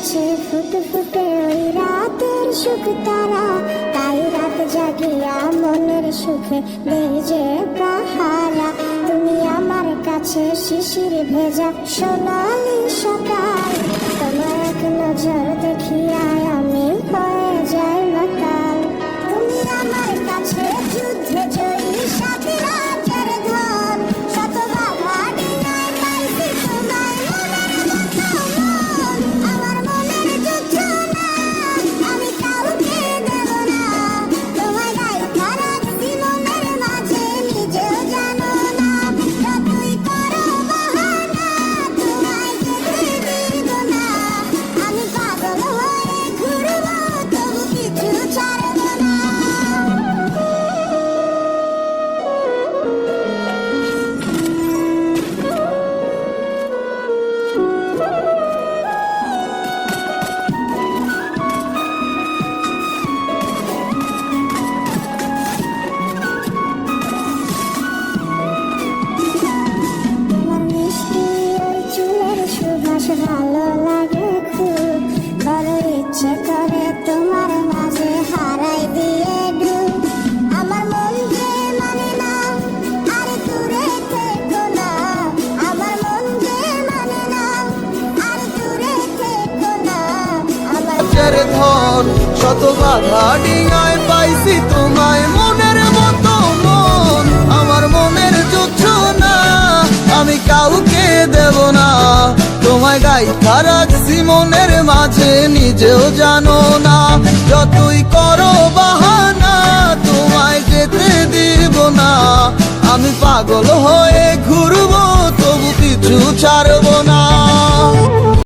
আছে ফুটে ফুটে ওই রাতের সুখ তারা, তাই রাত জাগিয়া মনের সুখে দেই যে পাহারা। তুমি আমার কাছে শিশির ভেজা সোনালি সকাল, তোমার এক নজর দেখিয়া আমি হয়ে যাই মাতাল। তুমি আমার কাছে যুদ্ধে জয়ী সাত রাজার ধন, শত বাধা ডিঙায় পাইছি তোমায় মনের মতো মন। আমার মনের যুদ্ধ না আমি কাউকে দেব না, তোমায় গাইথা রাখছি মনের মাঝে নিজেও জানো না। যতই করো বাহানা তোমায় যেতে দিব না, আমি পাগল হয়ে ঘুরবো তবু কিছু ছাড়ব না। তোমার মিষ্টি ওই চুলের সুবাস ভালো লাগে খুব, বড় ইচ্ছে করে তোমার মাঝে হারাই দিয়ে ডুব। আমার মন যে মানে না আর দূরে থেকো না, আমার মন যে মানে না আর দূরে থেকো না। আমার ধন শত বাধা ডিঙায় পাইছি তোমায় মনের মতো মন। আমার মনের যুদ্ধ না আমি কাউকে দেব না, তোমায় গাইথা রাখছি মনের মাঝে নিজেও জানো না। যতই করো বাহানা তোমায় যেতে দিব না, আমি পাগল হয়ে ঘুরবো তবু কিছু ছাড়ব না।